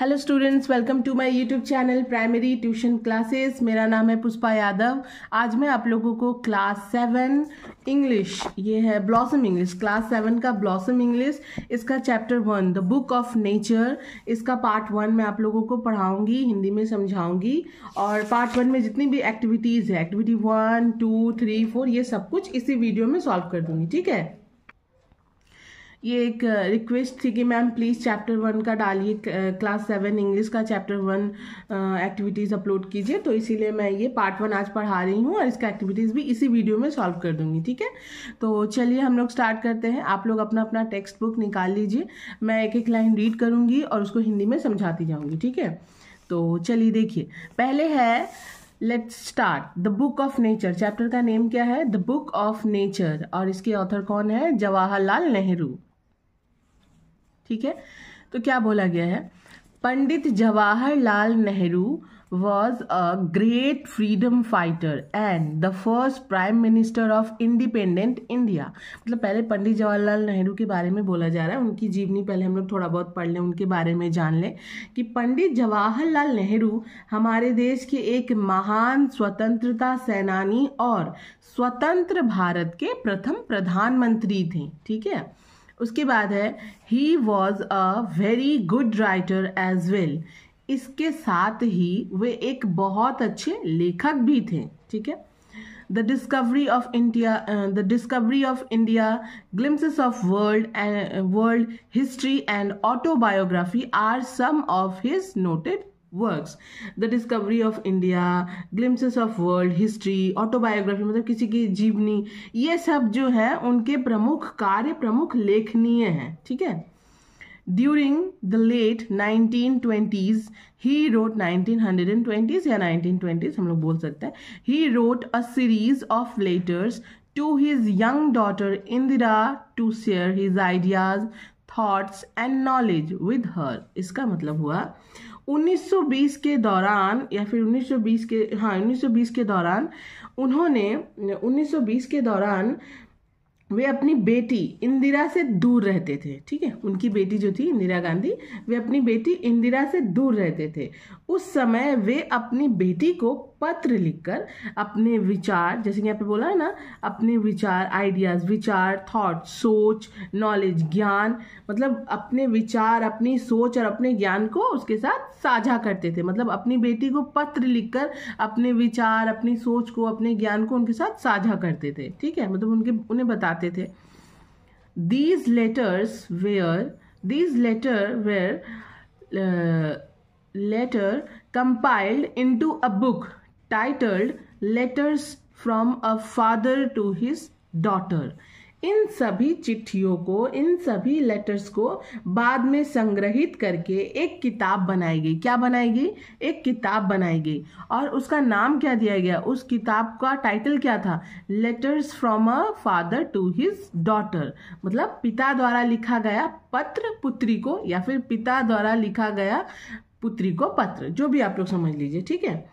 Hello students, welcome to my YouTube channel primary tuition classes. मेरा नाम है पुष्पा यादव। आज मैं आप लोगों को क्लास 7 इंग्लिश, ये है ब्लॉसम इंग्लिश, क्लास 7 का ब्लॉसम इंग्लिश, इसका chapter 1 the book of nature, इसका पार्ट 1 मैं आप लोगों को पढ़ाऊंगी, हिंदी में समझाऊंगी। और पार्ट 1 में जितनी भी एक्टिविटीज़ है, एक्टिविटी 1, 2, 3, 4, ये सब कुछ इसी वीडियो में सॉल्व कर दूंगी। ठीक है, ये एक रिक्वेस्ट थी कि मैम प्लीज़ चैप्टर 1 का डालिए, क्लास 7 इंग्लिश का चैप्टर 1 एक्टिविटीज़ अपलोड कीजिए, तो इसीलिए मैं ये पार्ट 1 आज पढ़ा रही हूँ और इसका एक्टिविटीज़ भी इसी वीडियो में सॉल्व कर दूंगी। ठीक है, तो चलिए हम लोग स्टार्ट करते हैं। आप लोग अपना अपना टेक्स्ट बुक निकाल लीजिए, मैं एक एक लाइन रीड करूँगी और उसको हिंदी में समझाती जाऊँगी। ठीक है, तो चलिए देखिए, पहले है let's start the book of nature. Chapter का नेम क्या है? द बुक ऑफ नेचर, और इसके ऑथर कौन है? जवाहरलाल नेहरू। ठीक है, तो क्या बोला गया है? Pandit Jawaharlal Nehru was a great freedom fighter and the first prime minister of independent India. मतलब पहले पंडित जवाहरलाल नेहरू के बारे में बोला जा रहा है, उनकी जीवनी पहले हम लोग थोड़ा बहुत पढ़ लें, उनके बारे में जान लें कि पंडित जवाहरलाल नेहरू हमारे देश के एक महान स्वतंत्रता सेनानी और स्वतंत्र भारत के प्रथम प्रधानमंत्री थे। ठीक है, उसके बाद है he was a very good writer as well. इसके साथ ही वे एक बहुत अच्छे लेखक भी थे। ठीक है, the discovery of India, glimpses of world history and autobiography are some of his noted works. The discovery of India, glimpses of world history, autobiography मतलब किसी की जीवनी, ये सब जो है उनके प्रमुख कार्य, प्रमुख लेखनीय हैं। ठीक है, during the late 1920s he wrote, 1920s या 1920s हम लोग बोल सकते हैं, he wrote a series of letters to his young daughter Indira to share his ideas, thoughts and knowledge with her. इसका मतलब हुआ 1920 के दौरान, या फिर 1920 के दौरान उन्होंने 1920 के दौरान वे अपनी बेटी इंदिरा से दूर रहते थे। ठीक है, उनकी बेटी जो थी इंदिरा गांधी, वे अपनी बेटी इंदिरा से दूर रहते थे। उस समय वे अपनी बेटी को पत्र लिखकर अपने विचार, जैसे कि यहाँ पे बोला है ना, अपने विचार, आइडियाज, विचार, थॉट, सोच, नॉलेज, ज्ञान, मतलब अपने विचार, अपनी सोच और अपने ज्ञान को उसके साथ साझा करते थे। मतलब अपनी बेटी को पत्र लिखकर अपने विचार, अपनी सोच को, अपने ज्ञान को उनके साथ साझा करते थे। ठीक है, मतलब उन्हें बताते थे। These letters were later compiled into a book titled Letters from a Father to His Daughter. इन सभी चिट्ठियों को, इन सभी लेटर्स को बाद में संग्रहित करके एक किताब बनाई गई। क्या बनाई गई? एक किताब बनाई गई, और उसका नाम क्या दिया गया? उस किताब का टाइटल क्या था? Letters from a father to his daughter. मतलब पिता द्वारा लिखा गया पत्र पुत्री को, या फिर पिता द्वारा लिखा गया पुत्री को पत्र, जो भी आप लोग समझ लीजिए। ठीक है,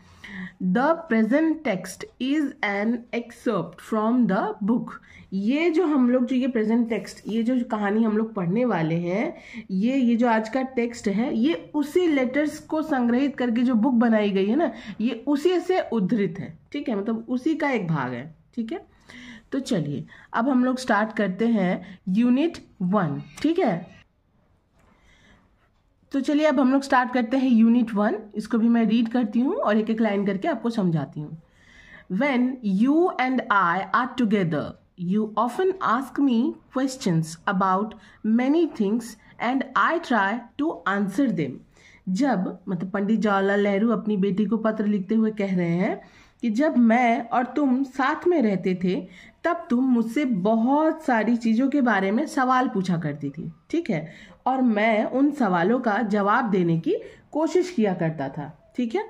the present text is an excerpt from the book. ये जो हम लोग, जो ये प्रेजेंट टेक्स्ट, ये जो कहानी हम लोग पढ़ने वाले हैं, ये जो आज का टेक्स्ट है, ये उसी लेटर्स को संग्रहित करके जो बुक बनाई गई है ना, ये उसी से उद्धृत है। ठीक है, मतलब उसी का एक भाग है। ठीक है, तो चलिए अब हम लोग स्टार्ट करते हैं यूनिट 1। ठीक है, तो चलिए अब हम लोग स्टार्ट करते हैं यूनिट 1। इसको भी मैं रीड करती हूँ और एक एक लाइन करके आपको समझाती हूँ। When you and I are together, you often ask me questions about many things and I try to answer them. जब, मतलब पंडित जवाहरलाल नेहरू अपनी बेटी को पत्र लिखते हुए कह रहे हैं कि जब मैं और तुम साथ में रहते थे, तब तुम मुझसे बहुत सारी चीज़ों के बारे में सवाल पूछा करती थी। ठीक है, और मैं उन सवालों का जवाब देने की कोशिश किया करता था। ठीक है,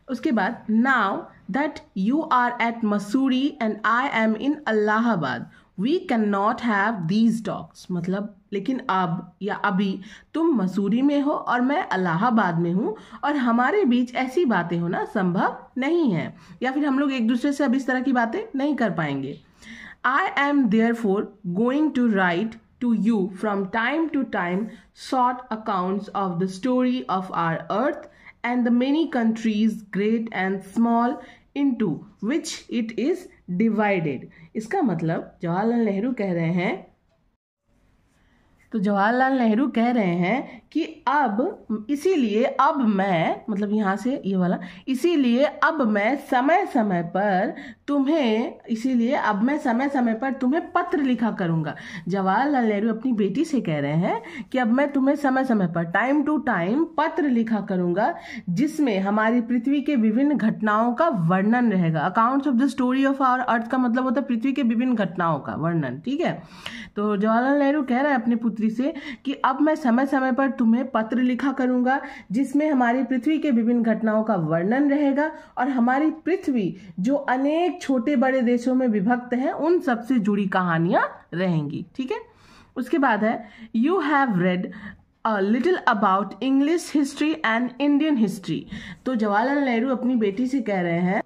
उसके बाद now that you are at Mussoorie and I am in Allahabad, we can not have these talks. मतलब लेकिन अब, या अभी तुम मसूरी में हो और मैं इलाहाबाद में हूँ, और हमारे बीच ऐसी बातें होना संभव नहीं है, या फिर हम लोग एक दूसरे से अब इस तरह की बातें नहीं कर पाएंगे। I am therefore going to write to you from time to time short accounts of the story of our earth and the many countries great and small into which it is divided। इसका मतलब जवाहरलाल नेहरू कह रहे हैं, तो जवाहरलाल नेहरू कह रहे हैं कि अब इसीलिए अब मैं, मतलब यहाँ से ये वाला, इसीलिए अब मैं समय समय पर तुम्हें पत्र लिखा करूँगा। जवाहरलाल नेहरू अपनी बेटी से कह रहे हैं कि अब मैं तुम्हें समय समय पर, टाइम टू टाइम पत्र लिखा करूँगा जिसमें हमारी पृथ्वी के विभिन्न घटनाओं का वर्णन रहेगा। Accounts of the story of our earth का मतलब होता है पृथ्वी के विभिन्न घटनाओं का वर्णन, ठीक है। तो जवाहरलाल नेहरू कह रहे हैं अपनी पुत्री से कि अब मैं समय समय पर तुम्हें पत्र लिखा करूंगा जिसमें हमारी पृथ्वी के विभिन्न घटनाओं का वर्णन रहेगा और हमारी पृथ्वी जो अनेक छोटे बड़े देशों में विभक्त है उन सब से जुड़ी कहानियां रहेंगी, ठीक है। उसके बाद है you have read a little about English history and Indian history। तो जवाहरलाल नेहरू अपनी बेटी से कह रहे हैं,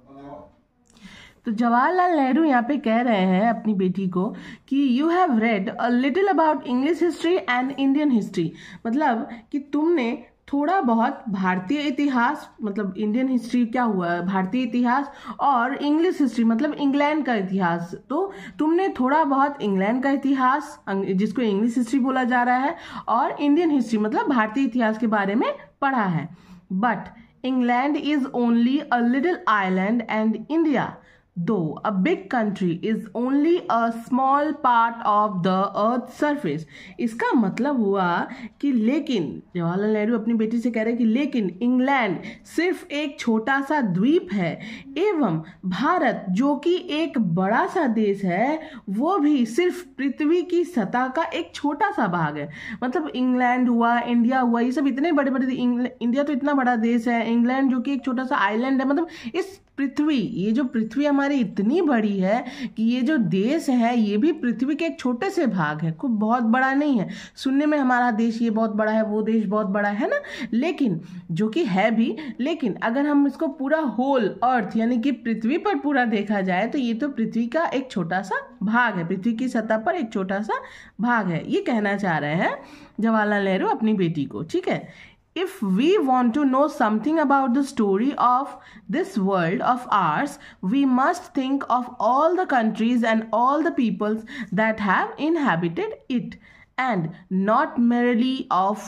तो जवाहरलाल नेहरू यहाँ पे कह रहे हैं अपनी बेटी को कि you have read a little about English history and Indian history, मतलब कि तुमने थोड़ा बहुत भारतीय इतिहास, मतलब इंडियन हिस्ट्री क्या हुआ, भारतीय इतिहास, और इंग्लिश हिस्ट्री मतलब इंग्लैंड का इतिहास, तो तुमने थोड़ा बहुत इंग्लैंड का इतिहास जिसको इंग्लिश हिस्ट्री बोला जा रहा है और इंडियन हिस्ट्री मतलब भारतीय इतिहास के बारे में पढ़ा है। But England is only a little island and India though a big country is only a small part of the earth's surface। इसका मतलब हुआ कि लेकिन, जवाहरलाल नेहरू अपनी बेटी से कह रहे हैं कि लेकिन इंग्लैंड सिर्फ एक छोटा सा द्वीप है एवं भारत जो कि एक बड़ा सा देश है वो भी सिर्फ पृथ्वी की सतह का एक छोटा सा भाग है। मतलब इंग्लैंड हुआ, इंडिया हुआ, ये सब इतने बड़े बड़े, इंडिया तो इतना बड़ा देश है, इंग्लैंड जो कि एक छोटा सा आइलैंड है, मतलब इस पृथ्वी, ये जो पृथ्वी हमारी इतनी बड़ी है कि ये जो देश है ये भी पृथ्वी के एक छोटे से भाग है, खूब बहुत बड़ा नहीं है। सुनने में हमारा देश ये बहुत बड़ा है, वो देश बहुत बड़ा है ना, लेकिन जो कि है भी, लेकिन अगर हम इसको पूरा होल अर्थ यानी कि पृथ्वी पर पूरा देखा जाए तो ये तो पृथ्वी का एक छोटा सा भाग है, पृथ्वी की सतह पर एक छोटा सा भाग है, ये कहना चाह रहे हैं जवाहरलाल नेहरू अपनी बेटी को, ठीक है। If we want to know something about the story of this world of ours, we must think of all the countries and all the peoples that have inhabited it, and not merely of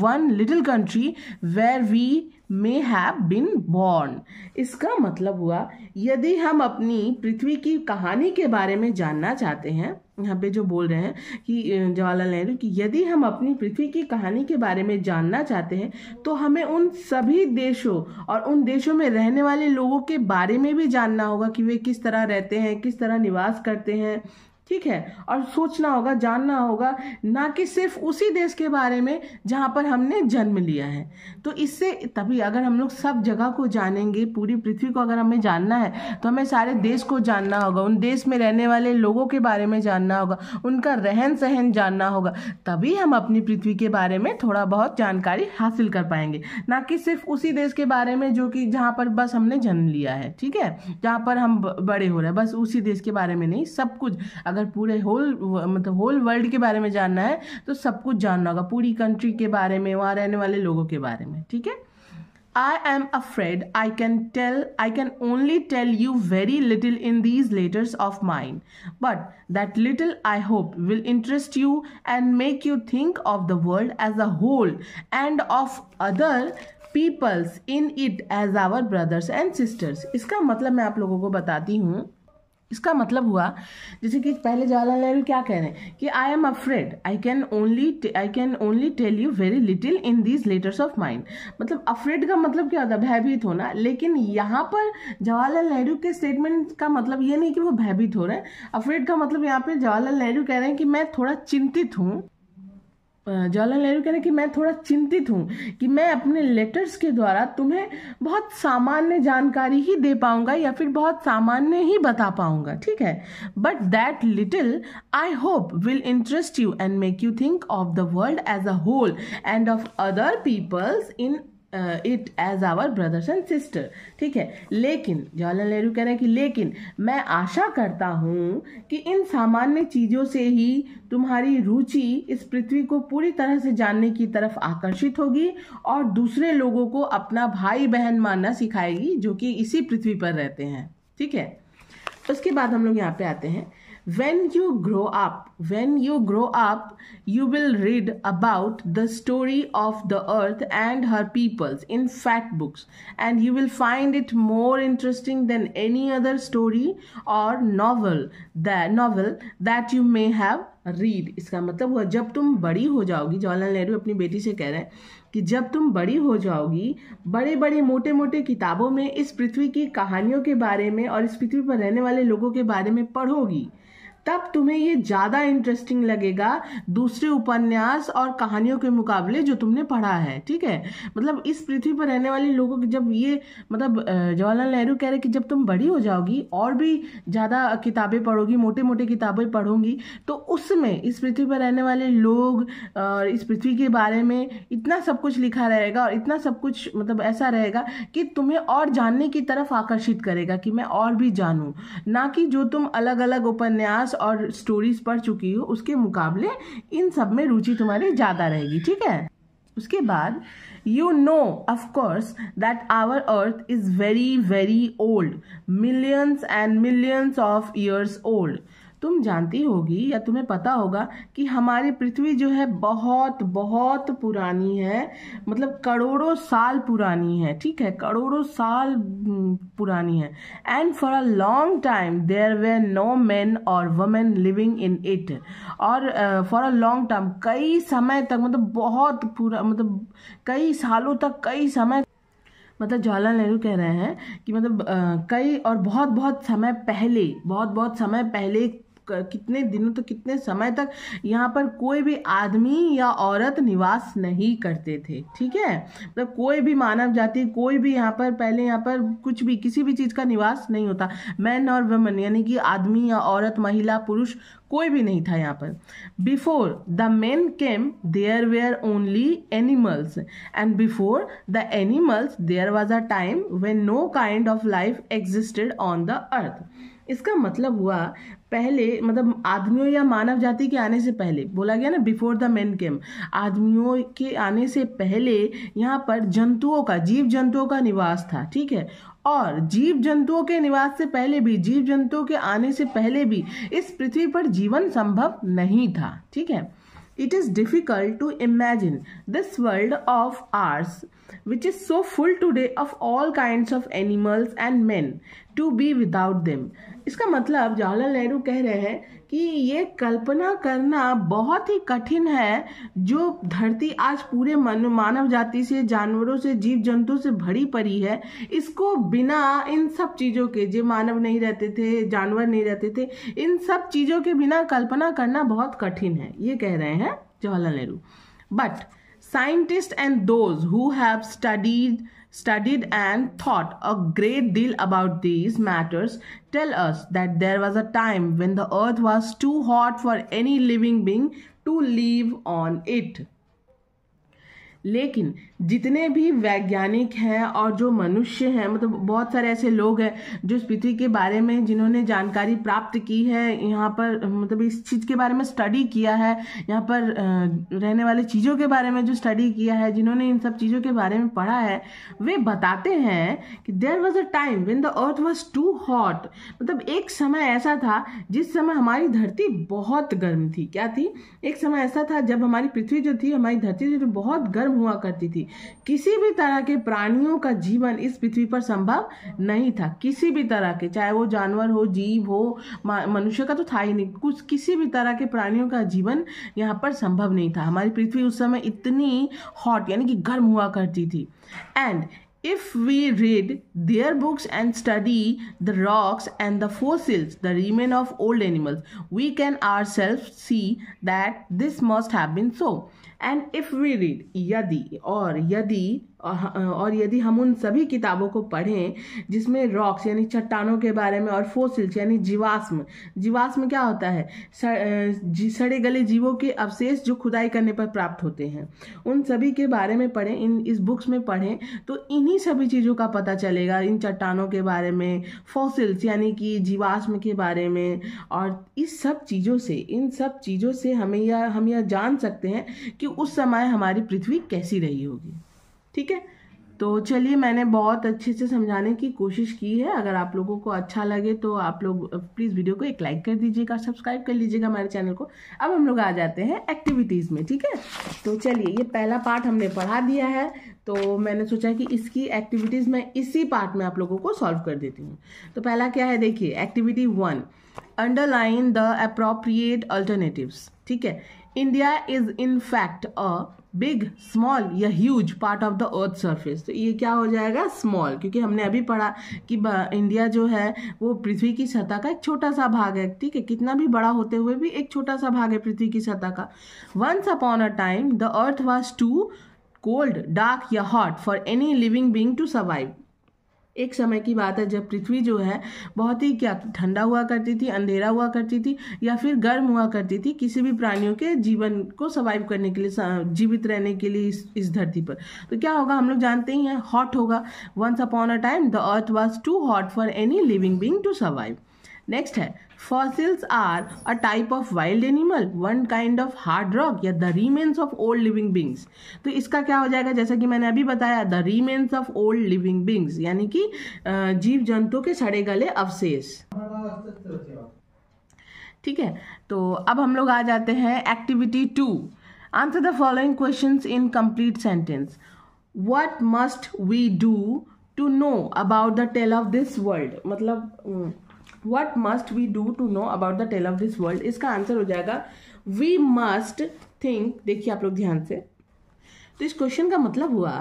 one little country where we may have been born। इसका मतलब हुआ यदि हम अपनी पृथ्वी की कहानी के बारे में जानना चाहते हैं, यहाँ पे जो बोल रहे हैं कि जवाहरलाल नेहरू कि यदि हम अपनी पृथ्वी की कहानी के बारे में जानना चाहते हैं तो हमें उन सभी देशों और उन देशों में रहने वाले लोगों के बारे में भी जानना होगा कि वे किस तरह रहते हैं, किस तरह निवास करते हैं, ठीक है। और सोचना होगा, जानना होगा, ना कि सिर्फ उसी देश के बारे में जहाँ पर हमने जन्म लिया है। तो इससे तभी अगर हम लोग सब जगह को जानेंगे, पूरी पृथ्वी को अगर हमें जानना है तो हमें सारे देश को जानना होगा, उन देश में रहने वाले लोगों के बारे में जानना होगा, उनका रहन सहन जानना होगा, तभी हम अपनी पृथ्वी के बारे में थोड़ा बहुत जानकारी हासिल कर पाएंगे, ना कि सिर्फ उसी देश के बारे में जो कि जहाँ पर बस हमने जन्म लिया है, ठीक है, जहाँ पर हम बड़े हो रहे हैं, बस उसी देश के बारे में नहीं, सब कुछ। अगर पूरे होल वर्ल्ड के बारे में जानना है तो सब कुछ जानना होगा, पूरी कंट्री के बारे में, वहाँ रहने वाले लोगों के बारे में, ठीक है। I am afraid I can only tell you very little in these letters of mine, but that little I hope will interest you and make you think of the world as a whole and of other peoples in it as our brothers and sisters। इसका मतलब मैं आप लोगों को बताती हूँ। इसका मतलब हुआ जैसे कि पहले जवाहरलाल नेहरू क्या कह रहे हैं कि I am afraid I can only tell you very little in these letters of mine. मतलब अफ्रेड का मतलब क्या होता है, भयभीत होना। लेकिन यहाँ पर जवाहरलाल नेहरू के स्टेटमेंट का मतलब ये नहीं कि वो भयभीत हो रहे हैं। अफ्रेड का मतलब यहाँ पे जवाहरलाल नेहरू कह रहे हैं कि मैं थोड़ा चिंतित हूँ। जवाहरलाल नेहरू कह रहे हैं कि मैं थोड़ा चिंतित हूँ कि मैं अपने लेटर्स के द्वारा तुम्हें बहुत सामान्य जानकारी ही दे पाऊंगा या फिर बहुत सामान्य ही बता पाऊंगा, ठीक है। But that little I hope will interest you and make you think of the world as a whole and of other peoples in it as our brothers and sister. ठीक है, लेकिन जवाहरलाल नेहरू कह रहे हैं कि लेकिन मैं आशा करता हूँ कि इन सामान्य चीज़ों से ही तुम्हारी रुचि इस पृथ्वी को पूरी तरह से जानने की तरफ आकर्षित होगी और दूसरे लोगों को अपना भाई बहन मानना सिखाएगी जो कि इसी पृथ्वी पर रहते हैं। ठीक है, उसके बाद हम लोग यहाँ पे आते हैं, when you grow up you will read about the story of the earth and her peoples in fact books and you will find it more interesting than any other story or novel that you may have read। इसका मतलब हुआ जब तुम बड़ी हो जाओगी, जवाहरलाल नेहरू अपनी बेटी से कह रहे हैं कि जब तुम बड़ी हो जाओगी, बड़े बड़े मोटे मोटे किताबों में इस पृथ्वी की कहानियों के बारे में और इस पृथ्वी पर रहने वाले लोगों के बारे में पढ़ोगी, तब तुम्हें ये ज़्यादा इंटरेस्टिंग लगेगा दूसरे उपन्यास और कहानियों के मुकाबले जो तुमने पढ़ा है। ठीक है, मतलब इस पृथ्वी पर रहने वाले लोगों की जब ये मतलब जवाहरलाल नेहरू कह रहे कि जब तुम बड़ी हो जाओगी और भी ज़्यादा किताबें पढ़ोगी, मोटे मोटे किताबें पढ़ोगी, तो उसमें इस पृथ्वी पर रहने वाले लोग और इस पृथ्वी के बारे में इतना सब कुछ लिखा रहेगा और इतना सब कुछ मतलब ऐसा रहेगा कि तुम्हें और जानने की तरफ आकर्षित करेगा कि मैं और भी जानूँ, ना कि जो तुम अलग अलग उपन्यास और स्टोरीज पढ़ चुकी हो उसके मुकाबले इन सब में रुचि तुम्हारी ज़्यादा रहेगी। ठीक है, उसके बाद you know of course that our earth is very very old, millions and millions of years old। तुम जानती होगी या तुम्हें पता होगा कि हमारी पृथ्वी जो है बहुत बहुत पुरानी है, मतलब करोड़ों साल पुरानी है। ठीक है, करोड़ों साल पुरानी है। And for a long time there were no man और वुमेन लिविंग इन इट। और फॉर अ लॉन्ग टाइम, कई समय तक, मतलब बहुत पूरा, मतलब कई सालों तक, कई समय, मतलब जवाहरलाल नेहरू कह रहे हैं कि मतलब कई और बहुत बहुत समय पहले, बहुत बहुत समय पहले, कितने दिनों तक, कितने समय तक यहाँ पर कोई भी आदमी या औरत निवास नहीं करते थे। ठीक है, मतलब कोई भी मानव जाति, कोई भी यहाँ पर पहले यहाँ पर कुछ भी, किसी भी चीज़ का निवास नहीं होता। मैन और वुमेन यानी कि आदमी या औरत, महिला, पुरुष, कोई भी नहीं था यहाँ पर। Before the men came there were only animals and before the animals there was a time when no kind of life existed on the earth. इसका मतलब हुआ पहले, मतलब आदमियों या मानव जाति के आने से पहले, बोला गया ना बिफोर द मेन केम, आदमियों के आने से पहले यहाँ पर जंतुओं का, जीव जंतुओं का निवास था। ठीक है, और जीव जंतुओं के निवास से पहले भी, जीव जंतुओं के आने से पहले भी इस पृथ्वी पर जीवन संभव नहीं था। ठीक है, it is difficult to imagine this world of ours which is so full today of all kinds of animals and men to be without them। इसका मतलब जवाहरलाल नेहरू कह रहे हैं कि ये कल्पना करना बहुत ही कठिन है, जो धरती आज पूरे मानव जाति से, जानवरों से, जीव जंतु से भरी पड़ी है, इसको बिना इन सब चीज़ों के, जो मानव नहीं रहते थे, जानवर नहीं रहते थे, इन सब चीज़ों के बिना कल्पना करना बहुत कठिन है, ये कह रहे हैं Jawaharlal Nehru. But scientists and those who have studied and thought a great deal about these matters tell us that there was a time when the earth was too hot for any living being to live on it। लेकिन जितने भी वैज्ञानिक हैं और जो मनुष्य हैं, मतलब बहुत सारे ऐसे लोग हैं जो इस पृथ्वी के बारे में, जिन्होंने जानकारी प्राप्त की है, यहाँ पर मतलब इस चीज़ के बारे में स्टडी किया है, यहाँ पर रहने वाले चीज़ों के बारे में जो स्टडी किया है, जिन्होंने इन सब चीज़ों के बारे में पढ़ा है, वे बताते हैं कि there was a time when the earth was too hot. मतलब एक समय ऐसा था जिस समय हमारी धरती बहुत गर्म थी। क्या थी? एक समय ऐसा था जब हमारी पृथ्वी जो थी, हमारी धरती जो बहुत गर्म हुआ करती थी। किसी भी तरह के प्राणियों का जीवन इस पृथ्वी पर संभव नहीं था, किसी भी तरह के, चाहे वो जानवर हो, जीव हो, मनुष्य का तो था ही नहीं, कुछ किसी भी तरह के प्राणियों का जीवन यहाँ पर संभव नहीं था। हमारी पृथ्वी उस समय इतनी हॉट यानी कि गर्म हुआ करती थी। And if we read their books and study the rocks and the fossils, the remains of old animals, we can ourselves see that this must have been so। And if we read, यदि, और यदि और यदि हम उन सभी किताबों को पढ़ें जिसमें रॉक्स यानी चट्टानों के बारे में और फोसिल्स यानी जीवाश्म क्या होता है, सड़े गले जीवों के अवशेष जो खुदाई करने पर प्राप्त होते हैं, उन सभी के बारे में पढ़ें, इस बुक्स में पढ़ें तो इन्हीं सभी चीज़ों का पता चलेगा, इन चट्टानों के बारे में, फॉसिल्स यानी कि जीवाश्म के बारे में। और इस सब चीज़ों से, इन सब चीज़ों से हम यह जान सकते हैं कि उस समय हमारी पृथ्वी कैसी रही होगी। ठीक है, तो चलिए मैंने बहुत अच्छे से समझाने की कोशिश की है। अगर आप लोगों को अच्छा लगे तो आप लोग प्लीज़ वीडियो को एक लाइक कर दीजिएगा, सब्सक्राइब कर लीजिएगा हमारे चैनल को। अब हम लोग आ जाते हैं एक्टिविटीज़ में। ठीक है, तो चलिए ये पहला पार्ट हमने पढ़ा दिया है, तो मैंने सोचा कि इसकी एक्टिविटीज़ मैं इसी पार्ट में आप लोगों को सॉल्व कर देती हूँ। तो पहला क्या है, देखिए activity 1, underline the appropriate alternatives. ठीक है, India is in fact a big, small या huge part of the earth surface. तो ये क्या हो जाएगा, स्मॉल, क्योंकि हमने अभी पढ़ा कि इंडिया जो है वो पृथ्वी की सतह का एक छोटा सा भाग है। ठीक है, कितना भी बड़ा होते हुए भी एक छोटा सा भाग है पृथ्वी की सतह का। Once upon a time the earth was too cold, dark या hot for any living being to survive. एक समय की बात है जब पृथ्वी जो है बहुत ही क्या ठंडा हुआ करती थी, अंधेरा हुआ करती थी या फिर गर्म हुआ करती थी किसी भी प्राणियों के जीवन को सर्वाइव करने के लिए, जीवित रहने के लिए इस धरती पर। तो क्या होगा, हम लोग जानते ही हैं, हॉट होगा। Once upon a time the earth was too hot for any living being to survive. Next है, fossils are a type of wild animal, one kind of hard rock या the remains of old living beings. तो इसका क्या हो जाएगा, जैसा कि मैंने अभी बताया, the remains of old living beings यानी कि जीव जंतु के सड़े गले अवशेष। ठीक है, तो अब हम लोग आ जाते हैं activity 2, answer the following questions in complete sentence. What must we do to know about the tale of this world, मतलब What must we do to know about the tale of this world? इसका answer हो जाएगा we must think। देखिए आप लोग ध्यान से, तो इस क्वेश्चन का मतलब हुआ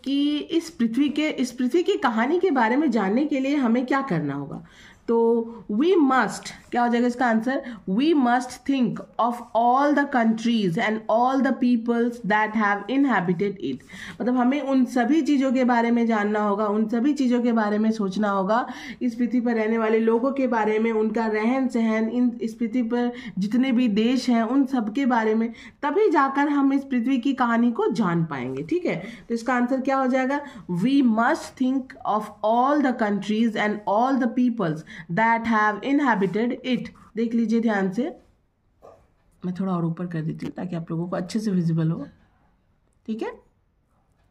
कि इस पृथ्वी की कहानी के बारे में जानने के लिए हमें क्या करना होगा। तो वी मस्ट क्या हो जाएगा इसका answer, we must think of all the countries and all the peoples that have inhabited it. मतलब हमें उन सभी चीज़ों के बारे में जानना होगा, उन सभी चीज़ों के बारे में सोचना होगा, इस पृथ्वी पर रहने वाले लोगों के बारे में, उनका रहन सहन, इस पृथ्वी पर जितने भी देश हैं उन सब के बारे में, तभी जाकर हम इस पृथ्वी की कहानी को जान पाएंगे। ठीक है, तो इसका आंसर क्या हो जाएगा, we must think of all the countries and all the peoples that have inhabited it। देख लीजिए ध्यान से, मैं थोड़ा और ऊपर कर देती हूँ ताकि आप लोगों को अच्छे से विजिबल हो। ठीक है,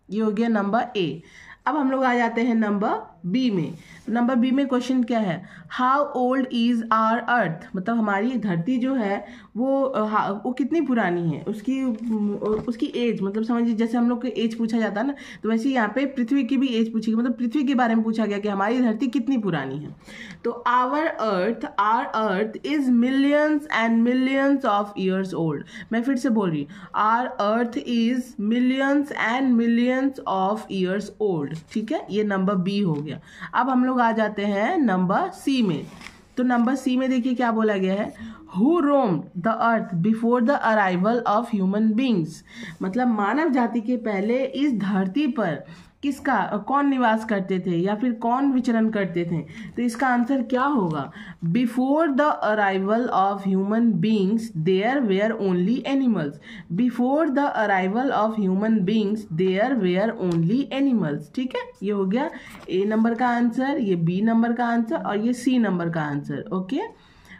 ये हो गया नंबर ए। अब हम लोग आ जाते हैं नंबर बी में। तो नंबर बी में क्वेश्चन क्या है, how old is our earth, मतलब हमारी धरती जो है वो कितनी पुरानी है, उसकी एज, मतलब समझिए जैसे हम लोग को एज पूछा जाता है ना, तो वैसे यहाँ पे पृथ्वी की भी एज पूछी, मतलब पृथ्वी के बारे में पूछा गया कि हमारी धरती कितनी पुरानी है। तो our earth is millions and millions of years old. मैं फिर से बोल रही हूँ, our earth is millions and millions of years old. ठीक है, ये नंबर बी हो गया। अब हम लोग आ जाते हैं नंबर सी में। तो नंबर सी में देखिए क्या बोला गया है, who roamed the earth before the arrival of human beings. मतलब मानव जाति के पहले इस धरती पर कौन निवास करते थे या फिर कौन विचरण करते थे। तो इसका आंसर क्या होगा, before the arrival of human beings there were only animals. Before the arrival of human beings there were only animals. ठीक है, ये हो गया ए नंबर का आंसर, ये बी नंबर का आंसर और ये सी नंबर का आंसर। ओके,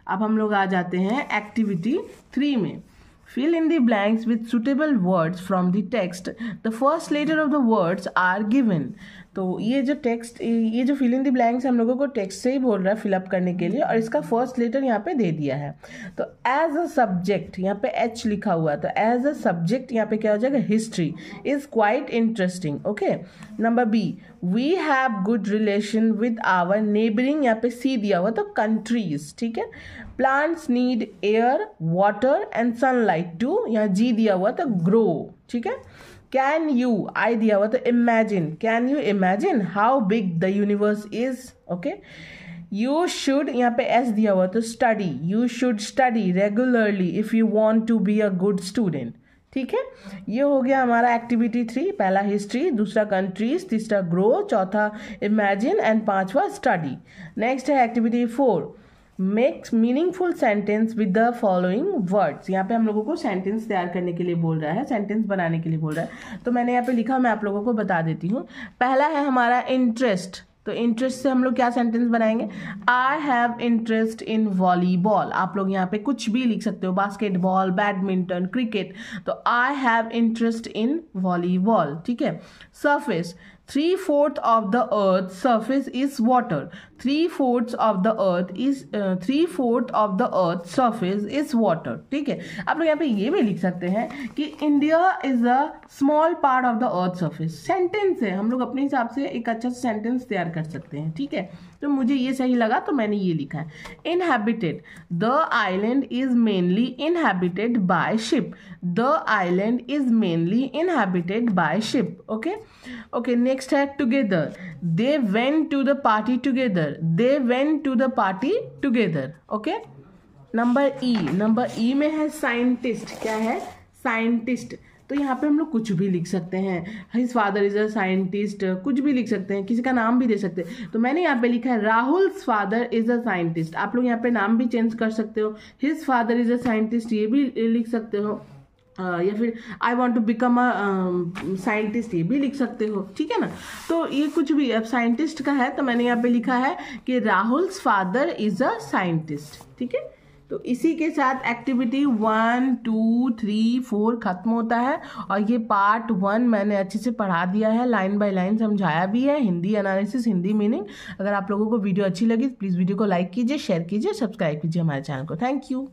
अब हम लोग आ जाते हैं एक्टिविटी 3 में। Fill in the blanks with suitable words from the text. The first letter of the words are given. तो ये जो fill in the blanks हम लोगों को टेक्स्ट से ही बोल रहा है फिलअप करने के लिए, और इसका फर्स्ट लेटर यहाँ पे दे दिया है। तो एज अ सब्जेक्ट यहाँ पे एच लिखा हुआ, तो एज अ सब्जेक्ट यहाँ पे क्या हो जाएगा, history is quite interesting. Okay, number B, we have good relation with our neighbouring, यहाँ पे सी दिया हुआ तो कंट्रीज। ठीक है, plants need air, water and sunlight to, यहाँ जी दिया हुआ तो ग्रो। ठीक है, कैन यू, आई दिया हुआ तो imagine, can you imagine how big the universe is. Okay, you should, यहाँ पे एस दिया हुआ तो study, you should study regularly if you want to be a good student. ठीक है, ये हो गया हमारा एक्टिविटी 3। पहला हिस्ट्री, दूसरा कंट्रीज, तीसरा ग्रो, चौथा इमेजिन एंड पांचवा स्टडी। नेक्स्ट है activity 4, makes meaningful sentence with the following words. यहाँ पे हम लोगों को सेंटेंस तैयार करने के लिए बोल रहा है, सेंटेंस बनाने के लिए बोल रहा है। तो मैंने यहाँ पे लिखा, मैं आप लोगों को बता देती हूँ। पहला है हमारा इंटरेस्ट, तो इंटरेस्ट से हम लोग क्या सेंटेंस बनाएंगे, I have interest in volleyball. आप लोग यहाँ पे कुछ भी लिख सकते हो, बास्केटबॉल, बैडमिंटन, क्रिकेट, तो I have interest in volleyball. ठीक है। Surface, 3/4 of the earth surface is water. 3/4 of the earth is 3/4 of the earth surface is water. ठीक है। आप लोग यहाँ पे ये भी लिख सकते हैं कि India is a small part of the earth surface. Sentence है, हम लोग अपने हिसाब से एक अच्छा सेंटेंस तैयार कर सकते हैं। ठीक है, तो मुझे ये सही लगा तो मैंने ये लिखा है। Inhabited, the island is mainly inhabited by ship. The island is mainly inhabited by ship. Okay okay. Next है together, they went to the party together. They went to the party together. Okay. Number E में है scientist. क्या है, scientist. तो यहाँ पे हम लोग कुछ भी लिख सकते हैं, his father is a scientist, कुछ भी लिख सकते हैं, किसी का नाम भी दे सकते हैं। तो मैंने यहाँ पे लिखा है Rahul's father is a scientist. आप लोग यहाँ पे नाम भी चेंज कर सकते हो, his father is a scientist ये भी लिख सकते हो, या फिर I want to become a scientist ये भी लिख सकते हो। ठीक है ना। तो ये कुछ भी, अब साइंटिस्ट का है तो मैंने यहाँ पे लिखा है कि Rahul's father is a scientist. ठीक है। तो इसी के साथ एक्टिविटी 1, 2, 3, 4 खत्म होता है। और ये पार्ट 1 मैंने अच्छे से पढ़ा दिया है, लाइन बाय लाइन समझाया भी है, हिंदी एनालिसिस, हिंदी मीनिंग। अगर आप लोगों को वीडियो अच्छी लगी प्लीज़ वीडियो को लाइक कीजिए, शेयर कीजिए, सब्सक्राइब कीजिए हमारे चैनल को। Thank you.